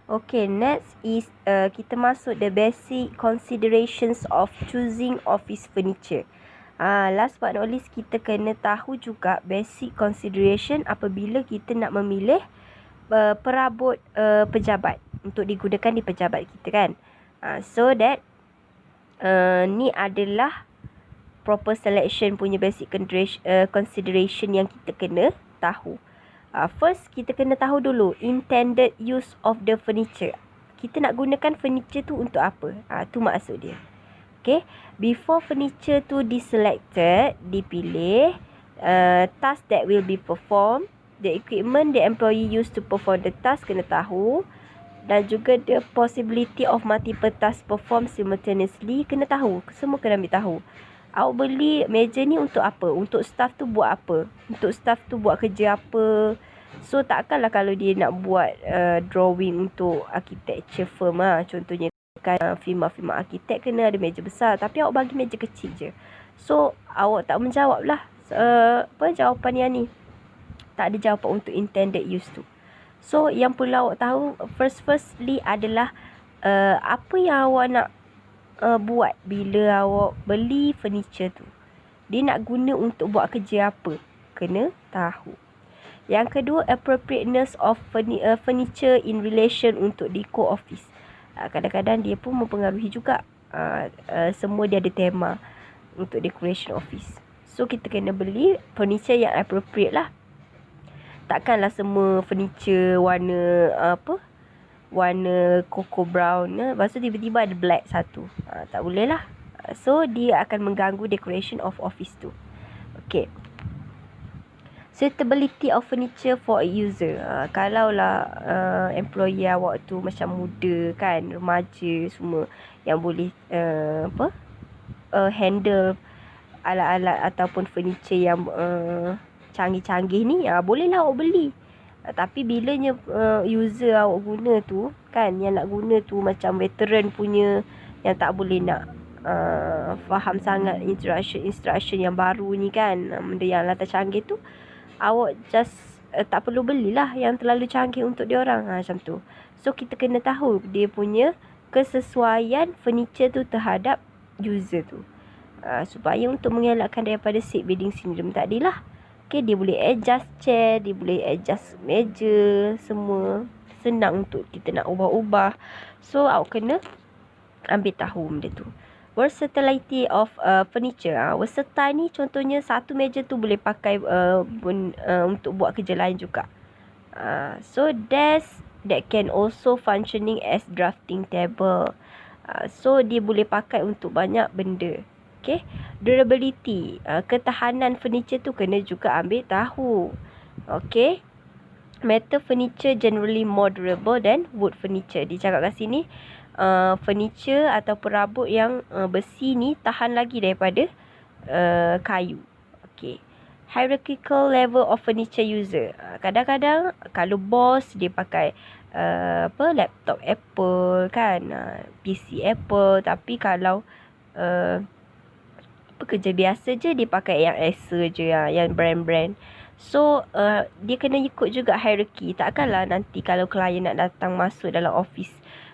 Okay, next is kita masuk the basic considerations of choosing office furniture. Last but not least, kita kena tahu juga basic consideration apabila kita nak memilih perabot pejabat untuk digunakan di pejabat kita kan. So that ni adalah proper selection punya basic consideration yang kita kena tahu. First, kita kena tahu dulu intended use of the furniture. Kita nak gunakan furniture tu untuk apa? Tu maksud dia. Okay. Before furniture tu diselected, dipilih, task that will be performed, the equipment the employee use to perform the task kena tahu, dan juga the possibility of multiple tasks performed simultaneously kena tahu. Semua kena ambil tahu. Awak beli meja ni untuk apa? Untuk staff tu buat apa? Untuk staff tu buat kerja apa? So takkanlah kalau dia nak buat drawing untuk architecture firm contohnya kan, firma-firma arkitek kena ada meja besar, tapi awak bagi meja kecil je. So awak tak menjawab lah jawapan yang ni. Tak ada jawapan untuk intended use tu. So yang perlu awak tahu firstly adalah apa yang awak nak buat bila awak beli furniture tu. Dia nak guna untuk buat kerja apa? Kena tahu. Yang kedua, appropriateness of furniture in relation untuk decor office. Kadang-kadang dia pun mempengaruhi juga. Semua dia ada tema untuk decoration office. So kita kena beli furniture yang appropriate lah. Takkanlah semua furniture warna warna cocoa brown, lepas tu tiba-tiba ada black satu. Tak boleh lah. So dia akan mengganggu decoration of office tu. Okay. Suitability of furniture for a user. Kalaulah employee awak tu macam muda kan, remaja semua, yang boleh handle alat-alat ataupun furniture yang canggih-canggih ni, bolehlah awak beli. Tapi bilanya user awak guna tu kan, yang nak guna tu macam veteran punya, yang tak boleh nak faham sangat instruction yang baru ni kan, benda yang latar canggih tu, awak just tak perlu belilah yang terlalu canggih untuk diorang, macam tu. So kita kena tahu dia punya kesesuaian furniture tu terhadap user tu, supaya untuk mengelakkan daripada seat building syndrome tadilah. Okay, dia boleh adjust chair, dia boleh adjust meja, semua senang untuk kita nak ubah-ubah. So awak kena ambil tahu benda tu. Versatility of furniture. Versatile ni contohnya satu meja tu boleh pakai untuk buat kerja lain juga. So desk that can also functioning as drafting table. So dia boleh pakai untuk banyak benda. Okay. Durability. Ketahanan furniture tu kena juga ambil tahu. Okay. Metal furniture generally more durable than wood furniture. Dia cakap kat sini, furniture atau perabot yang besi ni tahan lagi daripada kayu. Okay. Hierarchical level of furniture user. Kadang-kadang kalau bos dia pakai laptop Apple kan, PC Apple, tapi kalau kerja biasa je dia pakai yang Acer je, yang brand-brand. So dia kena ikut juga hierarchy. Takkanlah nanti kalau klien nak datang masuk dalam office,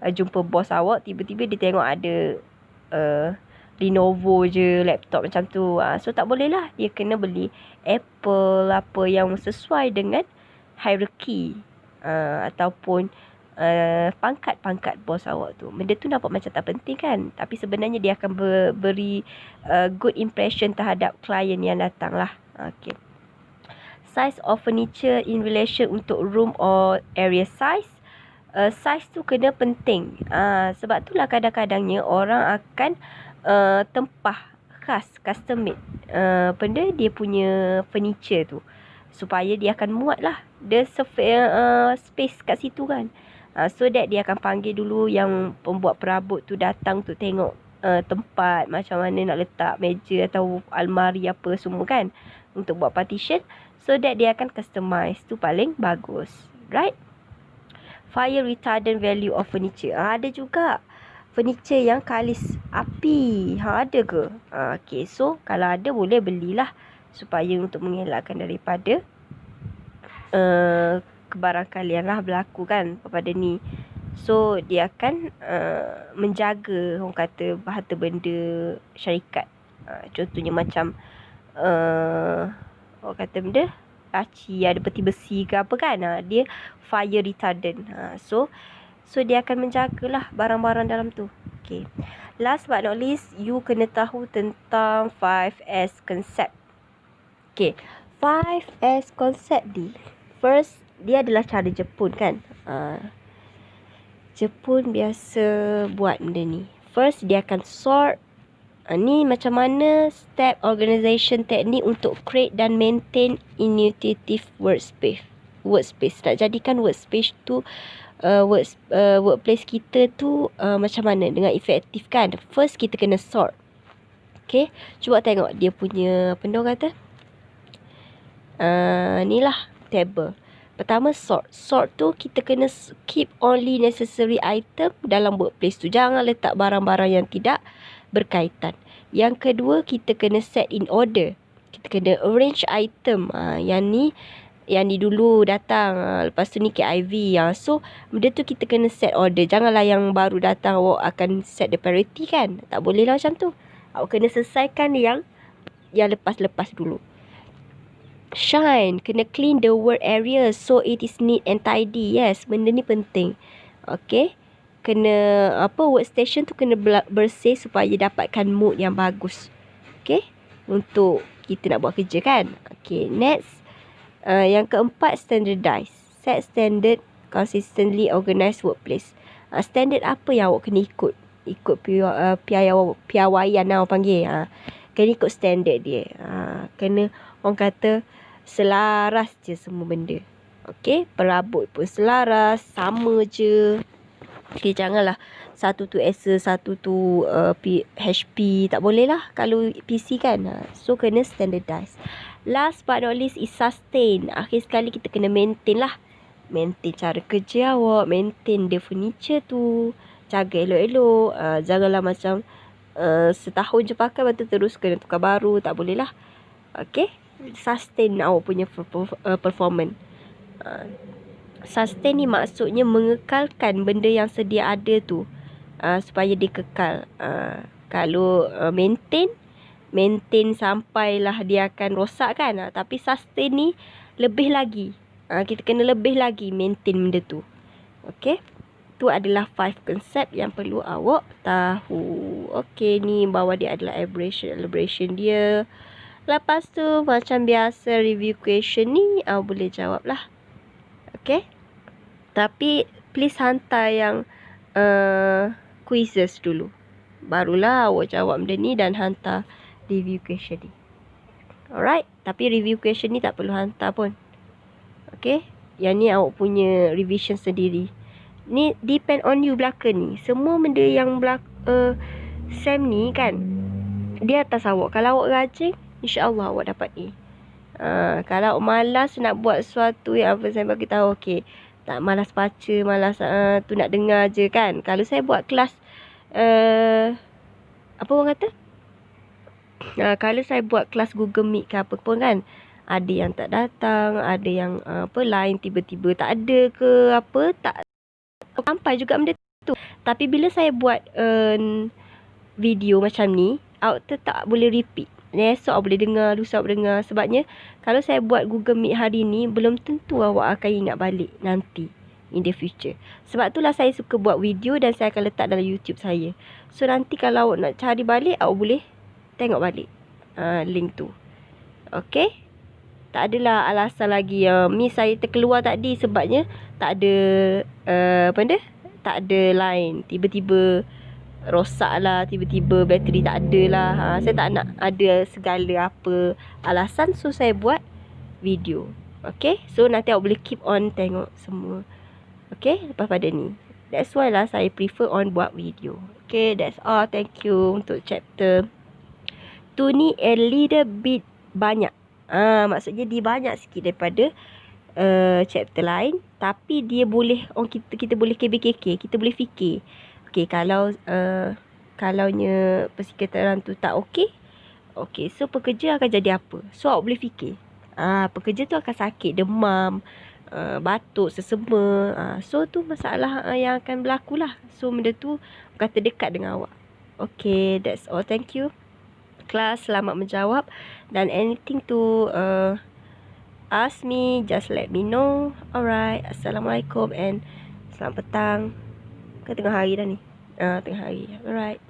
jumpa bos awak, tiba-tiba dia tengok ada Lenovo je laptop macam tu. So tak boleh lah. Dia kena beli Apple apa yang sesuai dengan hierarchy ataupun pangkat-pangkat bos awak tu. Benda tu nampak macam tak penting kan, tapi sebenarnya dia akan beri good impression terhadap klien yang datang lah. Okay. Size of furniture in relation untuk room or area size. Size tu kena penting. Sebab tu lah kadang-kadangnya orang akan tempah khas, custom made benda dia punya furniture tu, supaya dia akan muat lah. Dia space kat situ kan. So that dia akan panggil dulu yang pembuat perabot tu datang tu tengok tempat macam mana nak letak meja atau almari apa semua kan, untuk buat partition. So that dia akan customize. Tu paling bagus. Right? Fire retardant value of furniture. Ada juga furniture yang kalis api. Ada ke? Okay. So kalau ada boleh belilah, supaya untuk mengelakkan daripada kebarangkalian lah berlaku kan pada ni. So dia akan menjaga orang kata harta benda syarikat. Contohnya macam orang kata benda laci, ada peti besi ke apa kan, dia fire retardant. So dia akan menjagalah barang-barang dalam tu. Okay. Last but not least, you kena tahu tentang 5S concept. Okay. 5S concept ni, first, dia adalah cara Jepun kan. Jepun biasa buat benda ni. First, dia akan sort. Ni macam mana step organization teknik untuk create dan maintain intuitive workspace. Nak jadikan workspace tu workplace kita tu macam mana dengan efektif kan. First kita kena sort. Okay, cuba tengok dia punya apa orang kata. Ni lah table. Pertama sort. Sort tu kita kena keep only necessary item dalam workplace tu. Jangan letak barang-barang yang tidak berkaitan. Yang kedua, kita kena set in order. Kita kena arrange item. Yang ni dulu datang. Lepas tu ni KIV. So, benda tu kita kena set order. Janganlah yang baru datang awak akan set the priority kan. Tak boleh lah macam tu. Awak kena selesaikan yang lepas-lepas dulu. Shine. Kena clean the work area so it is neat and tidy. Yes, benda ni penting. Okay. Kena workstation tu kena bersih supaya dapatkan mood yang bagus. Okay, untuk kita nak buat kerja kan. Okay, next, yang keempat, standardize. Set standard, consistently organize workplace. Standard apa yang awak kena ikut piawaian lah orang panggil. Kena ikut standard dia. Kena orang kata selaras je semua benda. Okay, perabot pun selaras, sama je. Okay, janganlah satu tu Acer, satu tu HP. Tak boleh lah kalau PC kan. So, kena standardize. Last but not least is sustain. Akhir sekali kita kena maintain lah. Maintain cara kerja awak. Maintain the furniture tu. Jaga elok-elok. Janganlah macam setahun je pakai, lepas tu terus kena tukar baru. Tak boleh lah. Okay. Sustain awak punya performance. Sustain ni maksudnya mengekalkan benda yang sedia ada tu supaya dia kekal. Kalau maintain sampailah dia akan rosak kan. Tapi sustain ni lebih lagi. Kita kena lebih lagi maintain benda tu. Okay. Tu adalah 5 konsep yang perlu awak tahu. Okay, ni bawah dia adalah elaboration dia. Lepas tu macam biasa review question ni boleh jawab lah. Okay. Tapi please hantar yang quizzes dulu. Barulah awak jawab benda ni dan hantar review question ni. Alright. Tapi review question ni tak perlu hantar pun. Okay. Yang ni awak punya revision sendiri. Ni depend on you belaka ni. Semua benda yang Sam ni kan, dia atas awak. Kalau awak rajin, insyaAllah awak dapat A. Kalau awak malas nak buat sesuatu yang apa saya bagi tahu, okay, tak malas baca, malas tu nak dengar je kan. Kalau saya buat kelas apa orang kata, kalau saya buat kelas Google Meet ke apa pun kan, ada yang tak datang, ada yang line tiba-tiba tak ada ke apa, tak sampai juga benda tu. Tapi bila saya buat video macam ni, awak tak boleh repeat. Esok awak boleh dengar, lusa awak dengar. Sebabnya kalau saya buat Google Meet hari ni, belum tentu awak akan ingat balik nanti in the future. Sebab itulah saya suka buat video dan saya akan letak dalam YouTube saya. So nanti kalau awak nak cari balik, awak boleh tengok balik link tu. Okay. Tak adalah alasan lagi Miss saya terkeluar tadi sebabnya tak ada tak ada line. Tiba-tiba rosak lah, tiba-tiba bateri tak ada lah. Saya tak nak ada segala apa alasan. So saya buat video. Okay. So nanti awak boleh keep on tengok semua. Okay. Lepas pada ni, that's why lah saya prefer on buat video. Okay. That's all. Thank you untuk chapter tu ni a little bit banyak. Maksudnya dia banyak sikit daripada chapter lain. Tapi dia boleh kita boleh KBKK. Kita boleh fikir. Okay, kalaunya persekitaran tu tak okey. Okay, so pekerja akan jadi apa? So awak boleh fikir. Pekerja tu akan sakit, demam, batuk, sesama. So tu masalah yang akan berlaku lah. So benda tu kata dekat dengan awak. Okay, that's all. Thank you. Kelas, selamat menjawab. Dan anything to ask me, just let me know. Alright. Assalamualaikum and selamat petang. Ke tengah hari dah ni. Tengah hari. Alright.